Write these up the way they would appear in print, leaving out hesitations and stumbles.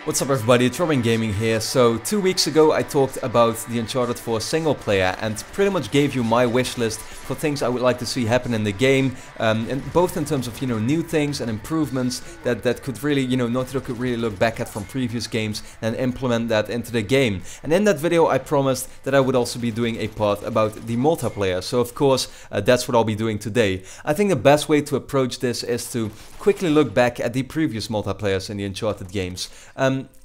What's up everybody, it's RobinGaming here. So 2 weeks ago I talked about the Uncharted 4 single player and pretty much gave you my wish list for things I would like to see happen in the game, and both in terms of, new things and improvements that could really, Naughty Dog could really look back at from previous games and implement that into the game. And in that video I promised that I would also be doing a part about the multiplayer, so of course that's what I'll be doing today. I think the best way to approach this is to quickly look back at the previous multiplayers in the Uncharted games.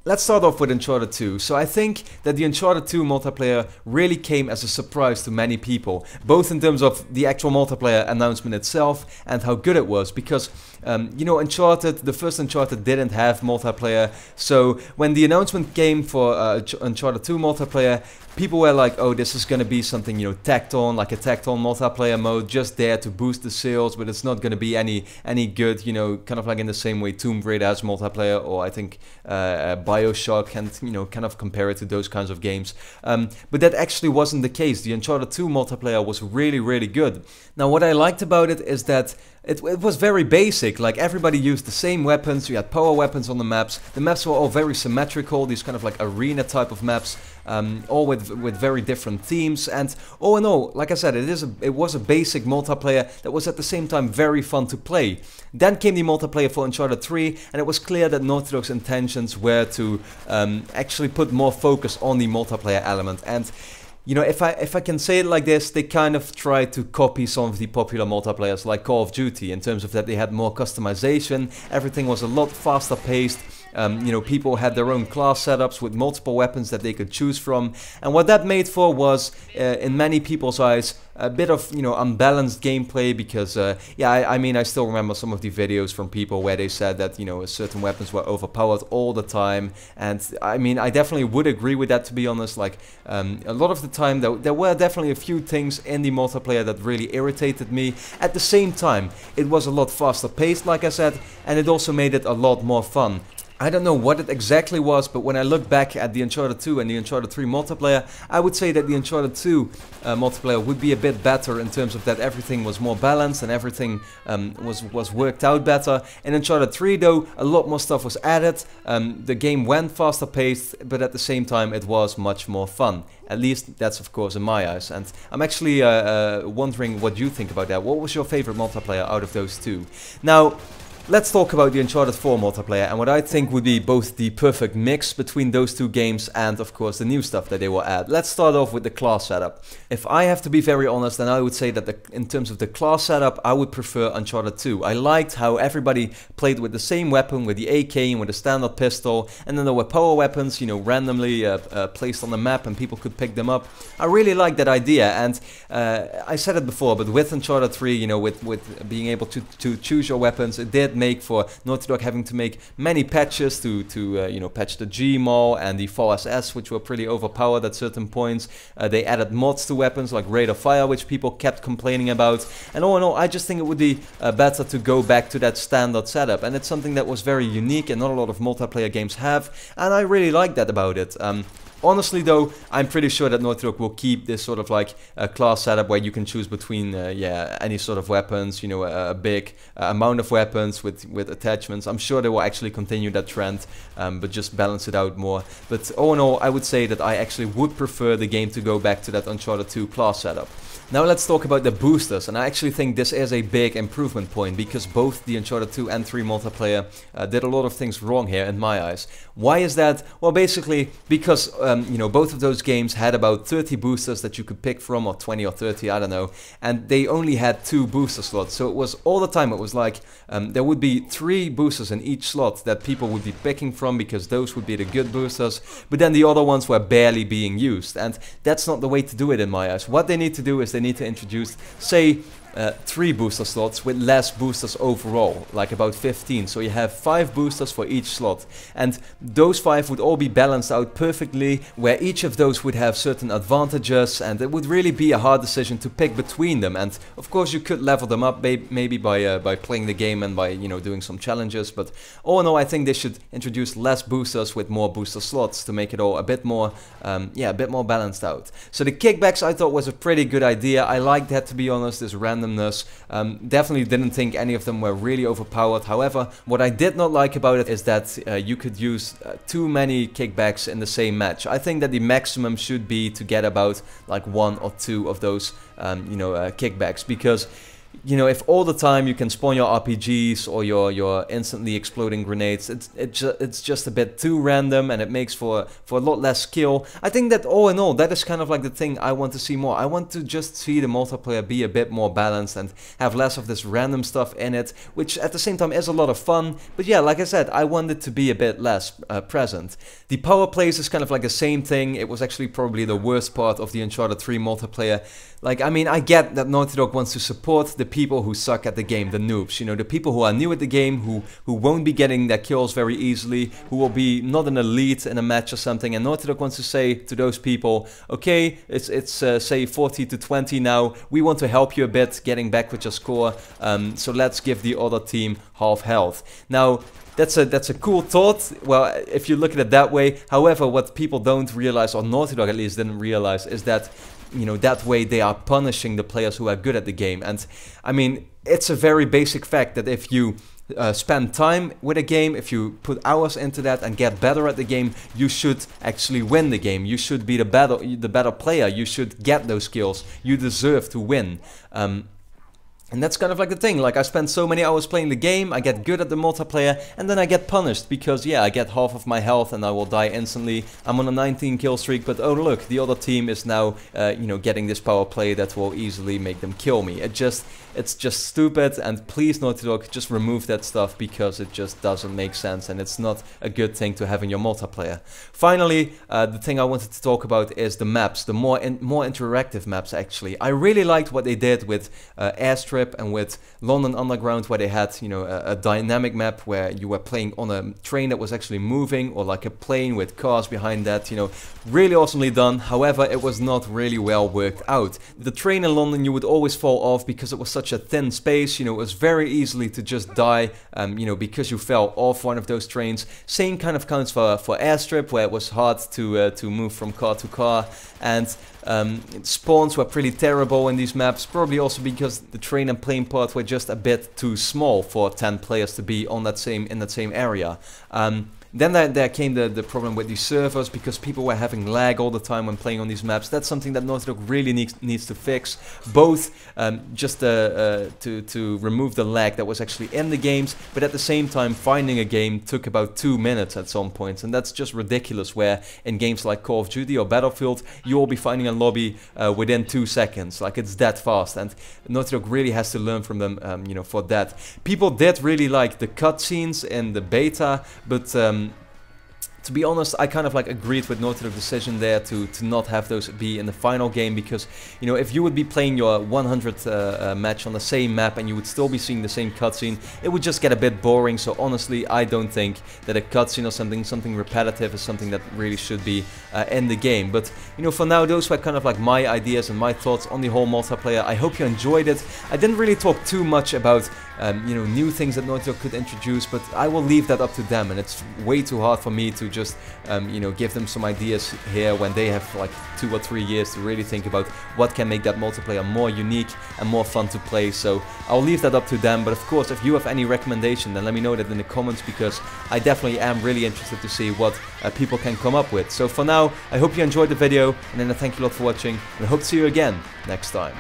Let's start off with Uncharted 2. So I think that the Uncharted 2 multiplayer really came as a surprise to many people, both in terms of the actual multiplayer announcement itself and how good it was, because Uncharted, the first Uncharted didn't have multiplayer, so when the announcement came for Uncharted 2 multiplayer, people were like, oh, this is gonna be something, tacked on, like a tacked on multiplayer mode, just there to boost the sales, but it's not gonna be any good, kind of like in the same way Tomb Raider has multiplayer, or I think BioShock, and kind of compare it to those kinds of games. But that actually wasn't the case. The Uncharted 2 multiplayer was really, really good. Now, what I liked about it is that it was very basic. Like, everybody used the same weapons. You had power weapons on the maps. The maps were all very symmetrical, these kind of like arena type of maps, all with very different themes. And all in all, like I said, it was a basic multiplayer that was at the same time very fun to play. Then came the multiplayer for Uncharted 3, and it was clear that Naughty Dog's intentions were to actually put more focus on the multiplayer element. And if I can say it like this, they kind of tried to copy some of the popular multiplayers like Call of Duty, in terms of that they had more customization, everything was a lot faster paced. People had their own class setups with multiple weapons that they could choose from, and what that made for was, in many people's eyes, a bit of unbalanced gameplay, because I still remember some of the videos from people where they said that certain weapons were overpowered all the time, and I definitely would agree with that, to be honest. Like, a lot of the time there were definitely a few things in the multiplayer that really irritated me. At the same time, it was a lot faster paced, like I said, and it also made it a lot more fun. I don't know what it exactly was, but when I look back at the Uncharted 2 and the Uncharted 3 multiplayer, I would say that the Uncharted 2 multiplayer would be a bit better, in terms of that everything was more balanced and everything was worked out better. In Uncharted 3 though, a lot more stuff was added, the game went faster paced, but at the same time it was much more fun. At least that's of course in my eyes, and I'm actually wondering what you think about that. What was your favorite multiplayer out of those two? Now, let's talk about the Uncharted 4 multiplayer and what I think would be both the perfect mix between those two games and of course the new stuff that they will add. Let's start off with the class setup. If I have to be very honest, then I would say that in terms of the class setup, I would prefer Uncharted 2. I liked how everybody played with the same weapon, with the AK and with a standard pistol, and then there were power weapons, randomly placed on the map and people could pick them up. I really liked that idea, and I said it before, but with Uncharted 3, with being able to choose your weapons, it did make for Naughty Dog having to make many patches to patch the Gmol and the Fall SS, which were pretty overpowered at certain points. They added mods to weapons like Rate of Fire, which people kept complaining about. And all in all, I just think it would be better to go back to that standard setup, and it's something that was very unique and not a lot of multiplayer games have, and I really like that about it. Honestly though, I'm pretty sure that Naughty Dog will keep this sort of like class setup where you can choose between any sort of weapons, a big amount of weapons with attachments. I'm sure they will actually continue that trend, but just balance it out more. But all in all, I would say that I actually would prefer the game to go back to that Uncharted 2 class setup. Now let's talk about the boosters, and I actually think this is a big improvement point, because both the Uncharted 2 and 3 multiplayer did a lot of things wrong here in my eyes. Why is that? Well, basically because both of those games had about 30 boosters that you could pick from, or 20 or 30, I don't know, and they only had 2 booster slots, so it was all the time, it was like there would be 3 boosters in each slot that people would be picking from, because those would be the good boosters, but then the other ones were barely being used, and that's not the way to do it in my eyes. What they need to do is they need to introduce, say, 3 booster slots with less boosters overall, like about 15. So you have 5 boosters for each slot, and those 5 would all be balanced out perfectly, where each of those would have certain advantages, and it would really be a hard decision to pick between them. And of course you could level them up maybe by playing the game and by, you know, doing some challenges, but all in all I think they should introduce less boosters with more booster slots to make it all a bit more yeah, a bit more balanced out. So the kickbacks I thought was a pretty good idea. I liked that, to be honest, this randomness. Definitely didn't think any of them were really overpowered. However, what I did not like about it is that you could use too many kickbacks in the same match. I think that the maximum should be to get about like 1 or 2 of those you know, kickbacks, because you know, if all the time you can spawn your RPGs or your instantly exploding grenades, it's just a bit too random, and it makes for a lot less skill. I think that all in all, that is kind of like the thing I want to see more. I want to just see the multiplayer be a bit more balanced and have less of this random stuff in it, which at the same time is a lot of fun. But yeah, like I said, I want it to be a bit less present. The power plays is kind of like the same thing. It was actually probably the worst part of the Uncharted 3 multiplayer. Like, I mean, I get that Naughty Dog wants to support the people who suck at the game, the noobs, you know, the people who are new at the game, who won't be getting their kills very easily, who will be not an elite in a match or something, and Naughty Dog wants to say to those people, okay, it's say 40 to 20 now, we want to help you a bit getting back with your score, so let's give the other team half health. Now, that's a cool thought, well, if you look at it that way. However, what people don't realize, or Naughty Dog at least didn't realize, is that, you know, that way they are punishing the players who are good at the game. And I mean, it's a very basic fact that if you spend time with a game, if you put hours into that and get better at the game, you should actually win the game. You should be the better player. You should get those skills. You deserve to win. And that's kind of like the thing, like I spend so many hours playing the game, I get good at the multiplayer, and then I get punished because, yeah, I get half of my health and I will die instantly. I'm on a 19 kill streak, but oh look, the other team is now, you know, getting this power play that will easily make them kill me. It's just stupid, and please, Naughty Dog, just remove that stuff, because it just doesn't make sense and it's not a good thing to have in your multiplayer. Finally, the thing I wanted to talk about is the maps, the more interactive maps actually. I really liked what they did with Airstrip and with London Underground, where they had, you know, a dynamic map where you were playing on a train that was actually moving, or like a plane with cars behind that, you know, really awesomely done. However, it was not really well worked out. The train in London, you would always fall off because it was such a thin space, you know, it was very easily to just die, you know, because you fell off one of those trains. Same kind of counts for Airstrip, where it was hard to move from car to car, and spawns were pretty terrible in these maps, probably also because the train and plane part were just a bit too small for 10 players to be on that same area. Then there came the problem with these servers, because people were having lag all the time when playing on these maps. That's something that Naughty Dog really needs to fix. Both just to remove the lag that was actually in the games, but at the same time finding a game took about 2 minutes at some points, and that's just ridiculous, where in games like Call of Duty or Battlefield you will be finding a lobby within 2 seconds. Like, it's that fast, and Naughty Dog really has to learn from them, you know, for that. People did really like the cutscenes in the beta, but to be honest, I kind of like agreed with Naughty Dog's decision there to not have those be in the final game, because, you know, if you would be playing your 100th match on the same map and you would still be seeing the same cutscene, it would just get a bit boring. So honestly, I don't think that a cutscene or something repetitive is something that really should be in the game. But, you know, for now, those were kind of like my ideas and my thoughts on the whole multiplayer. I hope you enjoyed it. I didn't really talk too much about you know, new things that Naughty Dog could introduce, but I will leave that up to them, and it's way too hard for me to just you know, give them some ideas here when they have like 2 or 3 years to really think about what can make that multiplayer more unique and more fun to play. So I'll leave that up to them. But of course, if you have any recommendation, then let me know that in the comments, because I definitely am really interested to see what people can come up with. So for now, I hope you enjoyed the video, and then I thank you a lot for watching, and I hope to see you again next time.